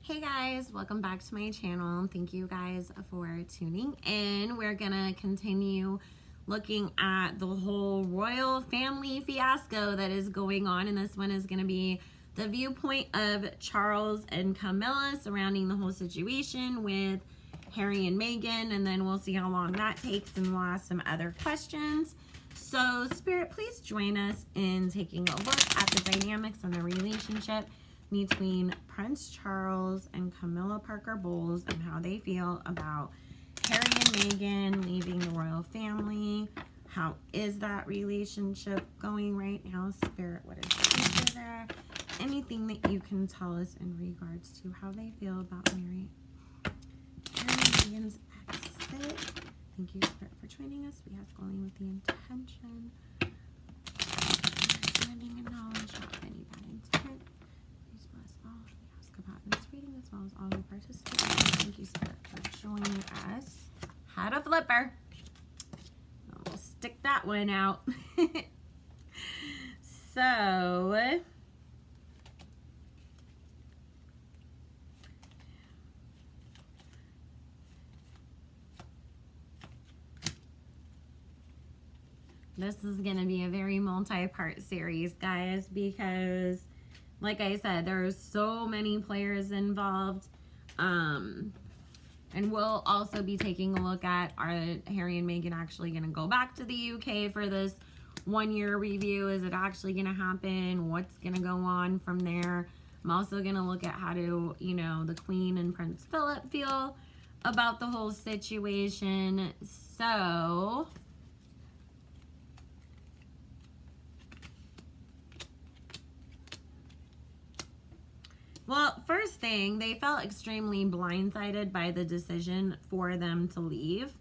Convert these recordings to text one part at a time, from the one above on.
Hey guys, welcome back to my channel. Thank you guys for tuning in. We're gonna continue looking at the whole royal family fiasco that is going on, and this one is gonna be the viewpoint of Charles and Camilla surrounding the whole situation with Harry and Meghan, and then we'll see how long that takes, and we'll ask some other questions. So Spirit, please join us in taking a look at the dynamics and the relationship between Prince Charles and Camilla Parker Bowles and how they feel about Harry and Meghan leaving the royal family. How is that relationship going right now? Spirit, what is the future there? Anything that you can tell us in regards to how they feel about Harry and Meghan's exit. Thank you, Spirit, for joining us. We ask only with the intention of understanding and knowledge, not with any bad intent. Please bless all. We ask about this reading as well as all who participate. Thank you, Spirit, for joining us. Had a flipper. We'll stick that one out. So this is going to be a very multi-part series, guys, because like I said, there's so many players involved. And we'll also be taking a look at, are Harry and Meghan actually going to go back to the UK for this 1-year review? Is it actually going to happen? What's going to go on from there? I'm also going to look at how do, the Queen and Prince Philip feel about the whole situation. So well, first thing, they felt extremely blindsided by the decision for them to leave.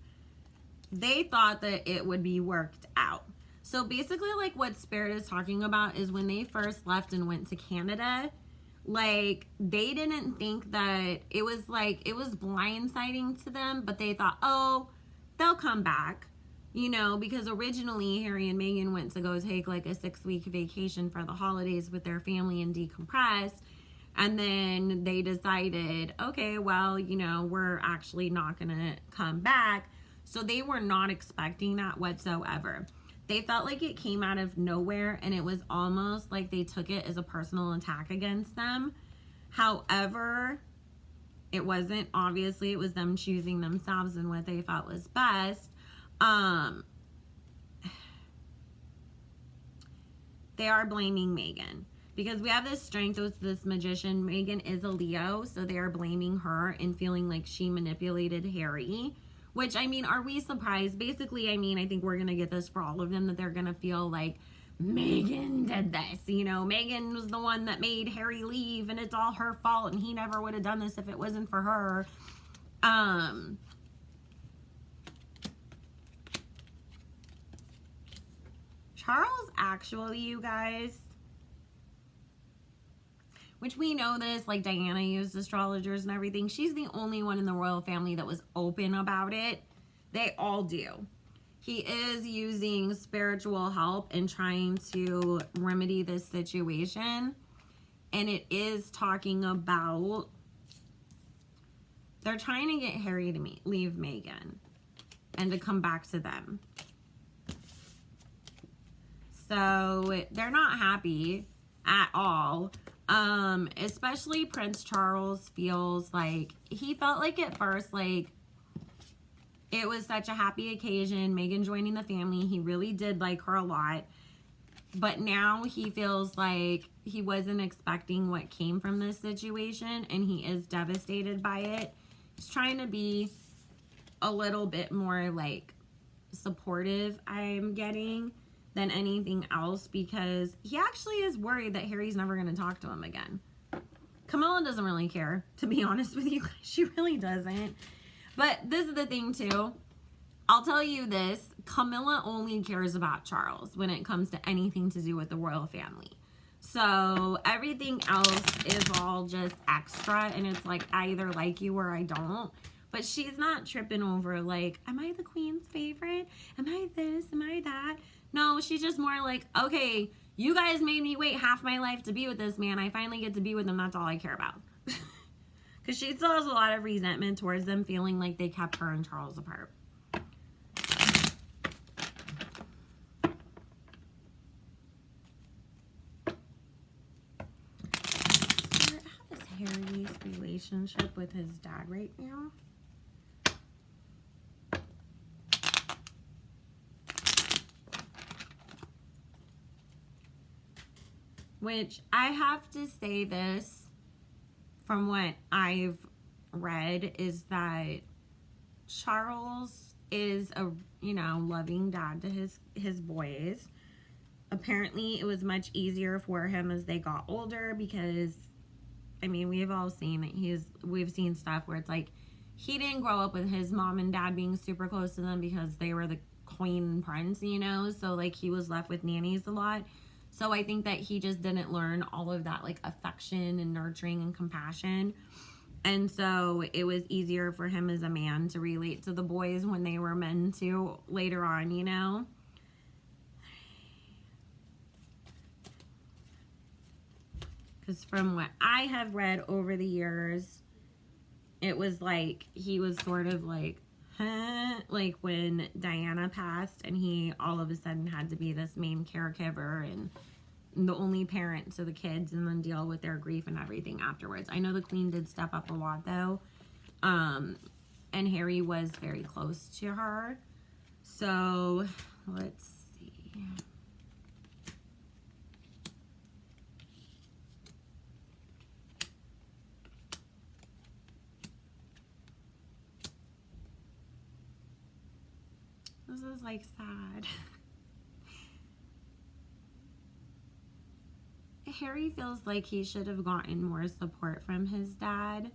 They thought that it would be worked out. So basically, like what Spirit is talking about is when they first left and went to Canada, like they didn't think that it was blindsiding to them, but they thought, oh, they'll come back, because originally Harry and Meghan went to go take like a 6-week vacation for the holidays with their family and decompress. And then they decided, okay, well, we're actually not going to come back. So they were not expecting that whatsoever. They felt like it came out of nowhere, and it was almost like they took it as a personal attack against them. However, it wasn't. Obviously, it was them choosing themselves and what they felt was best. They are blaming Meghan. Because we have this strength with this magician. Meghan is a Leo, so they are blaming her and feeling like she manipulated Harry. Which, are we surprised? Basically, I think we're going to get this for all of them, that they're going to feel like Meghan did this. Meghan was the one that made Harry leave, and it's all her fault, and he never would have done this if it wasn't for her. Charles, actually, you guys, which we know this, like Diana used astrologers and everything. She's the only one in the royal family that was open about it. They all do. He is using spiritual help and trying to remedy this situation. And it is talking about, they're trying to get Harry to leave Meghan and to come back to them. So they're not happy at all. Especially Prince Charles feels like, he felt like at first, like, it was such a happy occasion, Meghan joining the family. He really did like her a lot. But now he feels like he wasn't expecting what came from this situation, and he is devastated by it. He's trying to be a little bit more, like, supportive, I'm getting, than anything else, because he actually is worried that Harry's never going to talk to him again. Camilla doesn't really care, to be honest with you guys. She really doesn't. But this is the thing too. I'll tell you this. Camilla only cares about Charles when it comes to anything to do with the royal family. So everything else is all just extra, and it's like, I either like you or I don't. But she's not tripping over like, am I the queen's favorite? Am I this? Am I that? No, she's just more like, okay, you guys made me wait half my life to be with this man. I finally get to be with him. That's all I care about. Because she still has a lot of resentment towards them, feeling like they kept her and Charles apart. How is Harry's relationship with his dad right now? Which, I have to say this, from what I've read, is that Charles is a, you know, loving dad to his boys. Apparently, it was much easier for him as they got older because, I mean, we've all seen that we've seen stuff where it's like, he didn't grow up with his mom and dad being super close to them because they were the queen and prince, you know? So, like, he was left with nannies a lot. So I think that he just didn't learn all of that, like, affection and nurturing and compassion. And so it was easier for him as a man to relate to the boys when they were men too later on, you know? Because from what I have read over the years, it was like he was sort of like, huh? Like when Diana passed and he all of a sudden had to be this main caregiver and the only parent to the kids and then deal with their grief and everything afterwards. I know the queen did step up a lot though. And Harry was very close to her. So let's see. This is like sad. Harry feels like he should have gotten more support from his dad.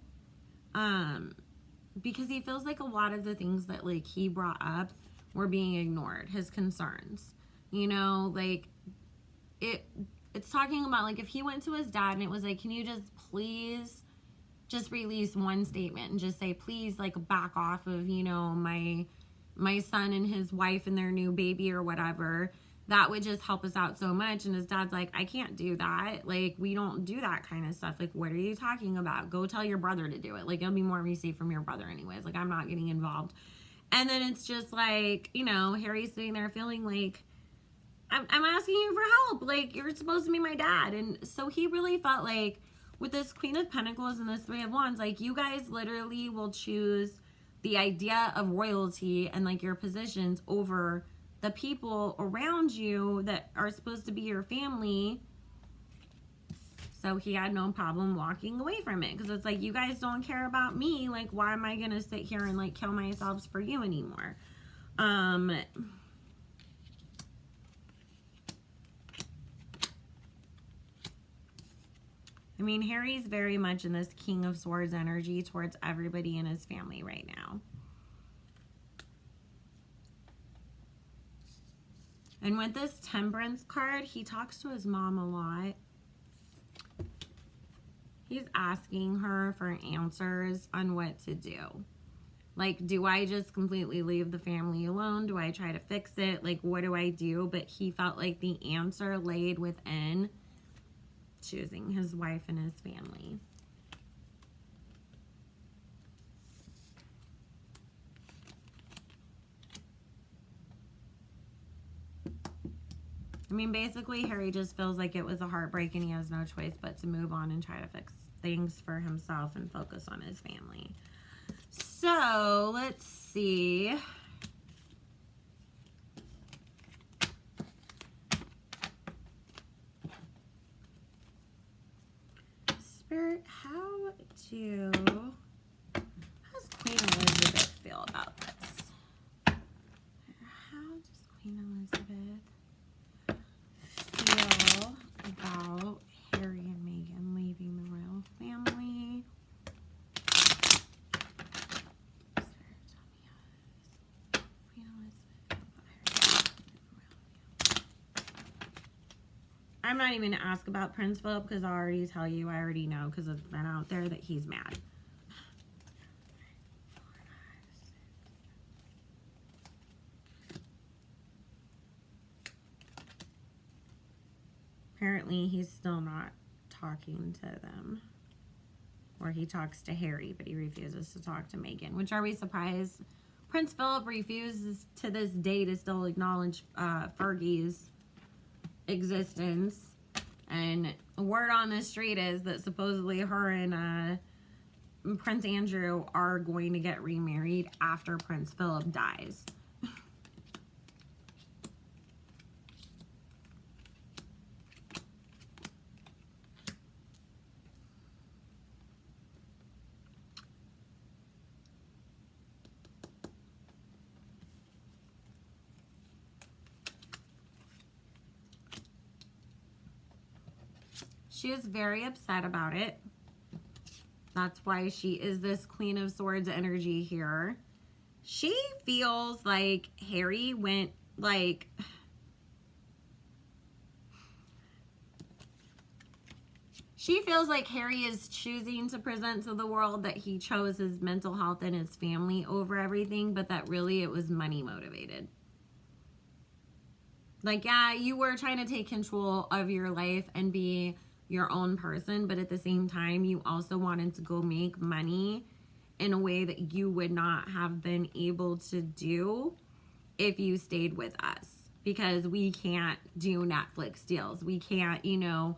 Because he feels like a lot of the things that like he brought up were being ignored, his concerns. You know, like it's talking about like if he went to his dad and it was like, can you just please just release one statement and just say, please, like, back off of, you know, my son and his wife and their new baby or whatever, that would just help us out so much. And his dad's like, I can't do that. Like, we don't do that kind of stuff. Like, what are you talking about? Go tell your brother to do it. Like, it'll be more received from your brother anyways. Like, I'm not getting involved. And then it's just like, you know, Harry's sitting there feeling like, I'm asking you for help. Like, you're supposed to be my dad. And so he really felt like with this Queen of Pentacles and this Three of Wands, like, you guys literally will choose the idea of royalty and like your positions over the people around you that are supposed to be your family. So he had no problem walking away from it because it's like, you guys don't care about me. Like, why am I gonna sit here and like kill myself for you anymore? I mean, Harry's very much in this King of Swords energy towards everybody in his family right now. And with this Temperance card, he talks to his mom a lot. He's asking her for answers on what to do. Like, do I just completely leave the family alone? Do I try to fix it? Like, what do I do? But he felt like the answer laid within choosing his wife and his family. I mean, basically, Harry just feels like it was a heartbreak and he has no choice but to move on and try to fix things for himself and focus on his family. So, let's see. Spirit, how does Queen Elizabeth feel about this? How does Queen Elizabeth feel about Harry and Meghan leaving the royal family? Spirit, tell me how Queen Elizabeth feel about Harry and Meghan leaving the royal family. I'm not even going to ask about Prince Philip because I already tell you, I already know because it's been out there that he's mad. Apparently, he's still not talking to them Or he talks to Harry, but he refuses to talk to Meghan. Which, are we surprised? Prince Philip refuses to this day to still acknowledge Fergie's existence. And word on the street is that supposedly her and Prince Andrew are going to get remarried after Prince Philip dies. She is very upset about it. That's why she is this Queen of Swords energy here. She feels like Harry went like... She feels like Harry is choosing to present to the world that he chose his mental health and his family over everything, but that really it was money motivated. Like, yeah, you were trying to take control of your life and be your own person, but at the same time, you also wanted to go make money in a way that you would not have been able to do if you stayed with us, because we can't do Netflix deals. We can't, you know,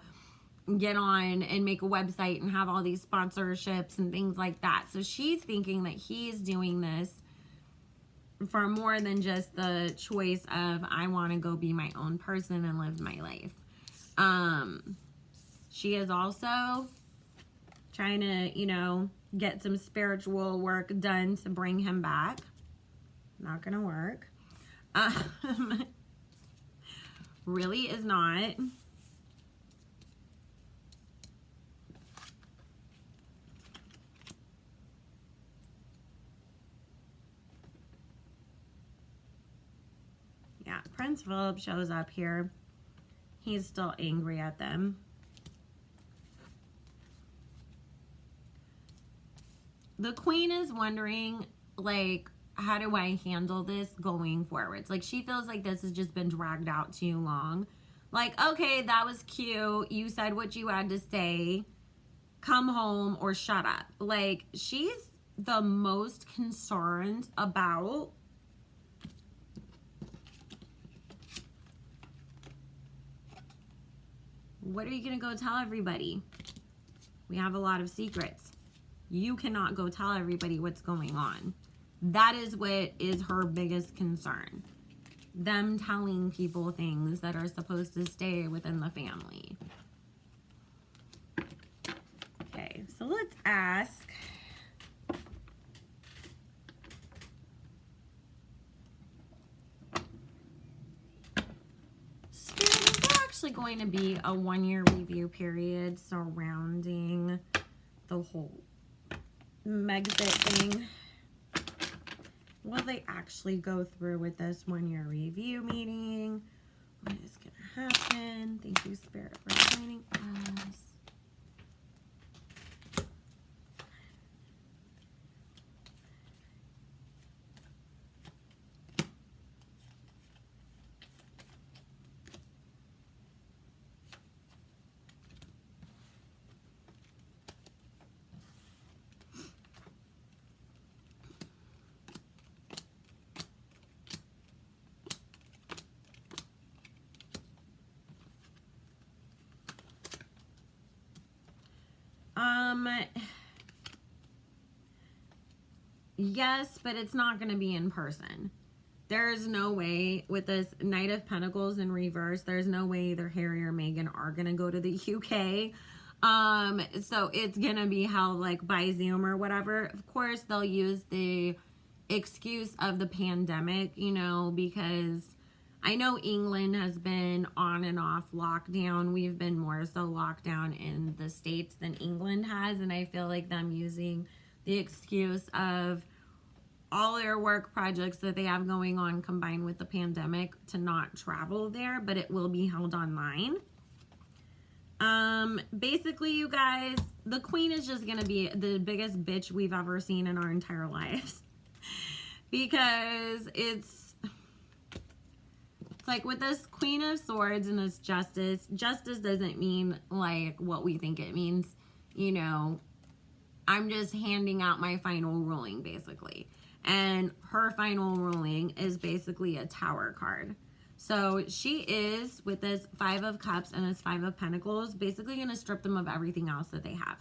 get on and make a website and have all these sponsorships and things like that. So she's thinking that he's doing this for more than just the choice of, I want to go be my own person and live my life. She is also trying to, you know, get some spiritual work done to bring him back. Not gonna work. Really is not. Yeah, Prince Philip shows up here. He's still angry at them. The Queen is wondering, like, how do I handle this going forwards? Like, she feels like this has just been dragged out too long. Like, okay, that was cute. You said what you had to say. Come home or shut up. Like, she's the most concerned about what are you going to go tell everybody? We have a lot of secrets. You cannot go tell everybody what's going on. That is what is her biggest concern. Them telling people things that are supposed to stay within the family. Okay, so let's ask. Spirit, is there actually going to be a 1-year review period surrounding the whole Megxit thing? Will they actually go through with this 1-year review meeting? What is going to happen? Thank you, Spirit, for joining us. Yes, but it's not going to be in person. There's no way with this Knight of Pentacles in reverse, there's no way either Harry or Meghan are going to go to the UK. So it's going to be held like by Zoom or whatever. Of course, they'll use the excuse of the pandemic, you know, because I know England has been on and off lockdown. We've been more so locked down in the States than England has. And I feel like them using the excuse of all their work projects that they have going on combined with the pandemic to not travel there, but it will be held online. Basically, you guys, the Queen is just going to be the biggest bitch we've ever seen in our entire lives. Because it's like with this Queen of Swords and this Justice, justice doesn't mean like what we think it means, you know, I'm just handing out my final ruling, basically. And her final ruling is basically a Tower card. So she is, with this 5 of Cups and this 5 of Pentacles, basically going to strip them of everything else that they have.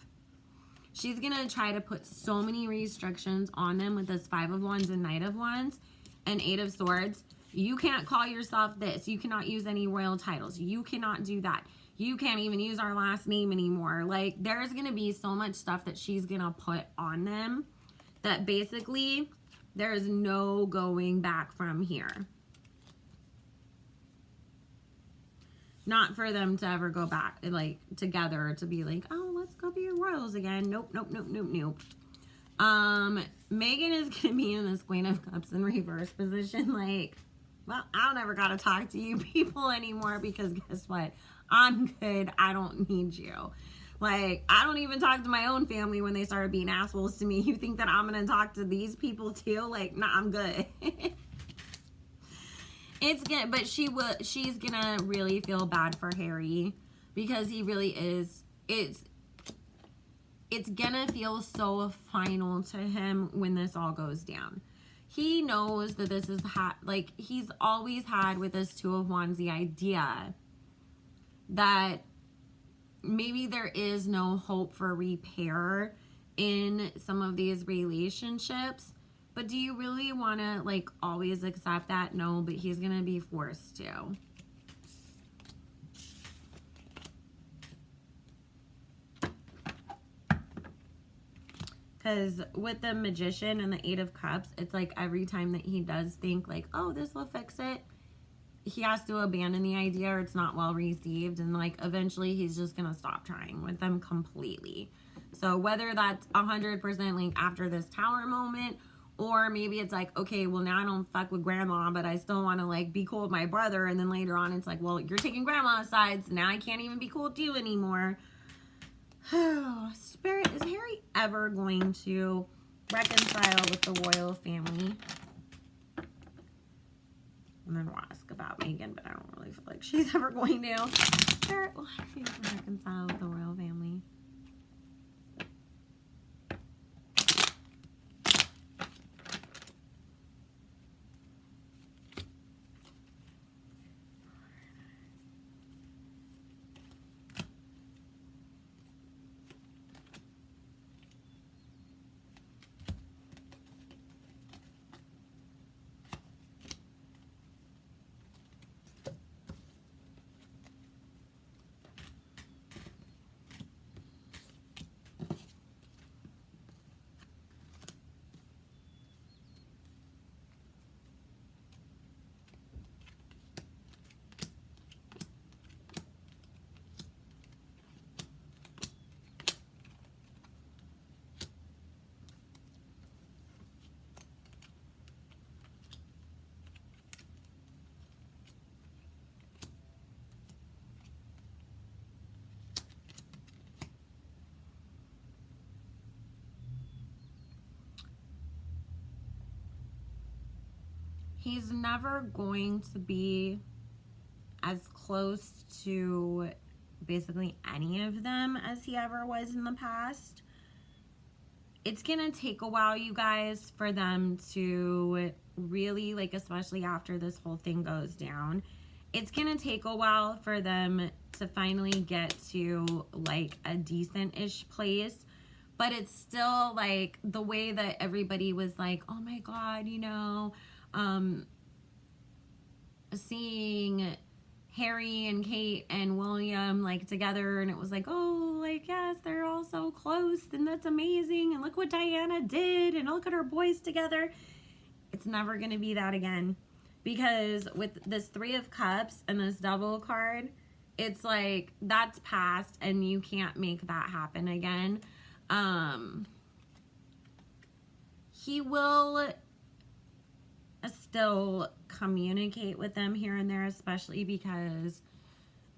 She's going to try to put so many restrictions on them with this 5 of Wands and Knight of Wands and 8 of Swords. You can't call yourself this. You cannot use any royal titles. You cannot do that. You can't even use our last name anymore. Like, there's going to be so much stuff that she's going to put on them that basically there's no going back from here. Not for them to ever go back, like, together to be like, oh, let's go be royals again. Nope, nope, nope, nope, nope. Meghan is going to be in this Queen of Cups in reverse position. Like, well, I don't ever got to talk to you people anymore because guess what? I'm good. I don't need you. Like, I don't even talk to my own family when they started being assholes to me. You think that I'm going to talk to these people too? Like, nah, I'm good. It's gonna, but she's gonna really feel bad for Harry because he really is. It's gonna feel so final to him when this all goes down. He knows that this is like he's always had with this 2 of Wands the idea that maybe there is no hope for repair in some of these relationships. But do you really want to, like, always accept that? No, but he's going to be forced to. Because with the Magician and the 8 of Cups, it's like every time that he does think, like, oh, this will fix it, he has to abandon the idea or it's not well received. And, like, eventually he's just going to stop trying with them completely. So whether that's 100% like after this Tower moment, or maybe it's like, okay, well, now I don't fuck with grandma, but I still want to, like, be cool with my brother. And then later on, it's like, well, you're taking grandma's side, so now I can't even be cool with you anymore. Spirit, is Harry ever going to reconcile with the royal family? And then we'll ask about Meghan, but I don't really feel like she's ever going to. Spirit, will Harry ever reconcile with the royal family? He's never going to be as close to basically any of them as he ever was in the past. It's gonna take a while, you guys, for them to really, like, especially after this whole thing goes down, it's gonna take a while for them to finally get to, like, a decent-ish place. But it's still, like, the way that everybody was like, oh my God, you know, seeing Harry and Kate and William, like, together, and it was like, oh, like, yes, they're all so close, and that's amazing, and look what Diana did, and look at her boys together. It's never going to be that again, because with this 3 of Cups and this Devil card, it's like, that's past, and you can't make that happen again. He will still communicate with them here and there, especially because,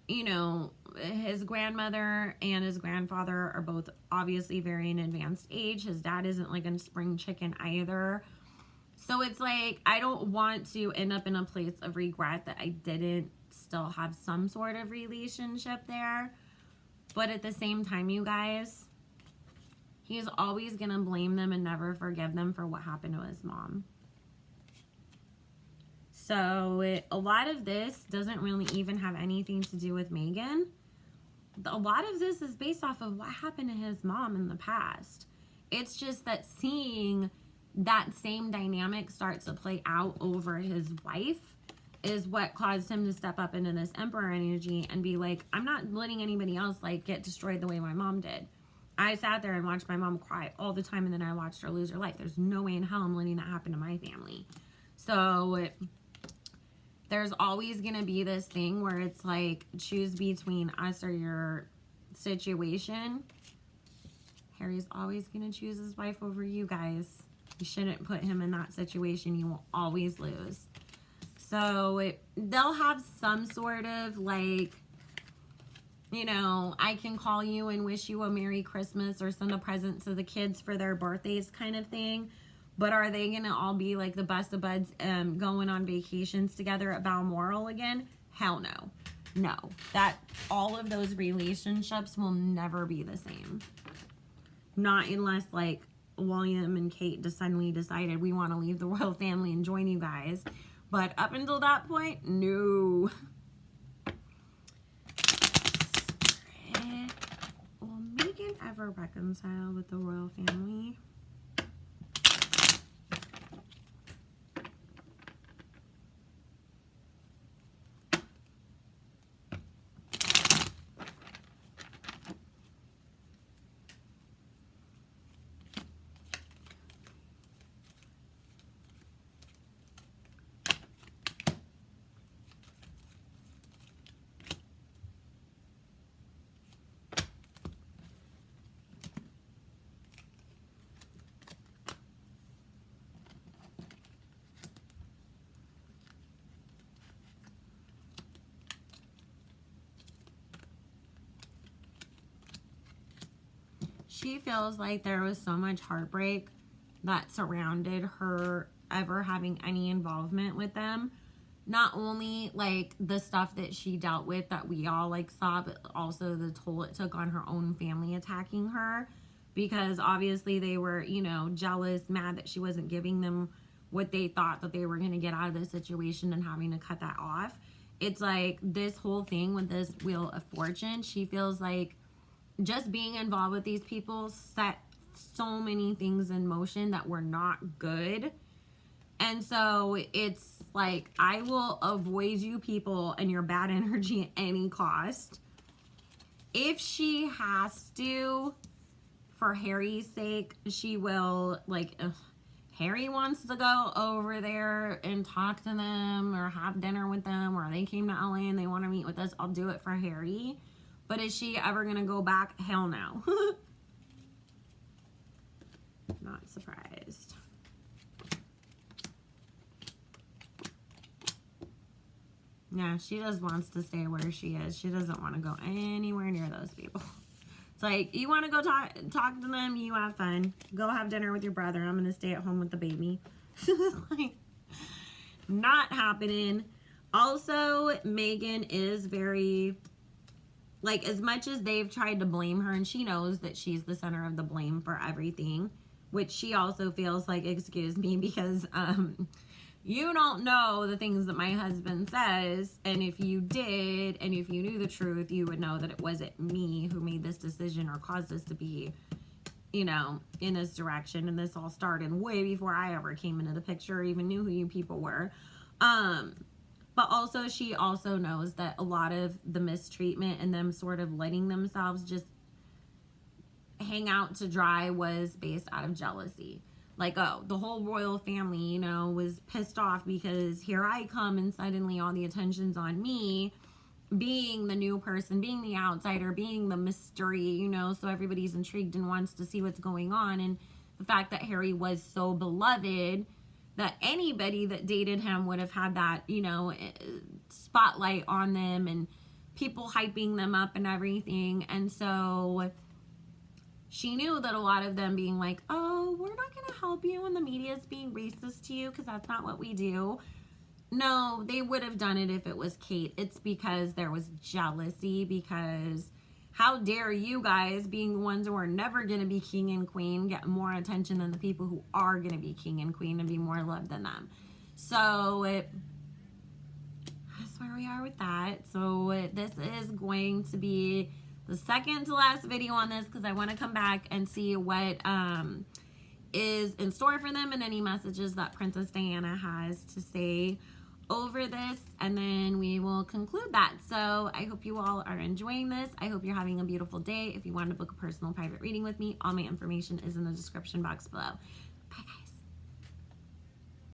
you know, his grandmother and his grandfather are both obviously very in advanced age. His dad isn't like a spring chicken either. So it's like, I don't want to end up in a place of regret that I didn't still have some sort of relationship there. But at the same time, you guys, He's always going to blame them and never forgive them for what happened to his mom. So a lot of this doesn't really even have anything to do with Meghan. A lot of this is based off of what happened to his mom in the past. It's just that seeing that same dynamic start to play out over his wife is what caused him to step up into this emperor energy and be like, I'm not letting anybody else like get destroyed the way my mom did. I sat there and watched my mom cry all the time, and then I watched her lose her life. There's no way in hell I'm letting that happen to my family. So there's always going to be this thing where it's like, choose between us or your situation. Harry's always going to choose his wife over you guys. You shouldn't put him in that situation. You will always lose. So they'll have some sort of like, you know, I can call you and wish you a Merry Christmas or send a present to the kids for their birthdays kind of thing. But are they going to all be like the best of buds going on vacations together at Balmoral again? Hell no. No. That all of those relationships will never be the same. Not unless like William and Kate suddenly decided we want to leave the royal family and join you guys. But up until that point, no. Will Meghan ever reconcile with the royal family? She feels like there was so much heartbreak that surrounded her ever having any involvement with them. Not only like the stuff that she dealt with that we all like saw, but also the toll it took on her own family attacking her, because obviously they were, you know, jealous, mad that she wasn't giving them what they thought that they were going to get out of the situation and having to cut that off. It's like this whole thing with this Wheel of Fortune, she feels like just being involved with these people set so many things in motion that were not good. And so it's like, I will avoid you people and your bad energy at any cost. If she has to, for Harry's sake, she will, like, if Harry wants to go over there and talk to them or have dinner with them, or they came to LA and they want to meet with us, I'll do it for Harry. But is she ever going to go back? Hell no. Not surprised. Yeah, she just wants to stay where she is. She doesn't want to go anywhere near those people. It's like, you want to go talk to them, you have fun. Go have dinner with your brother. I'm going to stay at home with the baby. Like, not happening. Also, Meghan is very... like, as much as they've tried to blame her, and she knows that she's the center of the blame for everything, which she also feels like, excuse me, because you don't know the things that my husband says, and if you did, and if you knew the truth, you would know that it wasn't me who made this decision or caused us to be, you know, in this direction, and this all started way before I ever came into the picture or even knew who you people were. But also, she also knows that a lot of the mistreatment and them sort of letting themselves just hang out to dry was based out of jealousy. Like, oh, the whole royal family, you know, was pissed off because here I come and suddenly all the attention's on me, being the new person, being the outsider, being the mystery, you know, so everybody's intrigued and wants to see what's going on. And the fact that Harry was so beloved that anybody that dated him would have had that, you know, spotlight on them and people hyping them up and everything. And so she knew that a lot of them being like, oh, we're not going to help you when the media is being racist to you because that's not what we do. No, they would have done it if it was Kate. It's because there was jealousy, because how dare you guys, being the ones who are never going to be king and queen, get more attention than the people who are going to be king and queen and be more loved than them. So that's where we are with that. So this is going to be the second to last video on this, because I want to come back and see what is in store for them and any messages that Princess Diana has to say over this, and then we will conclude that. So I hope you all are enjoying this. I hope you're having a beautiful day. If you want to book a personal private reading with me, all my information is in the description box below. Bye guys.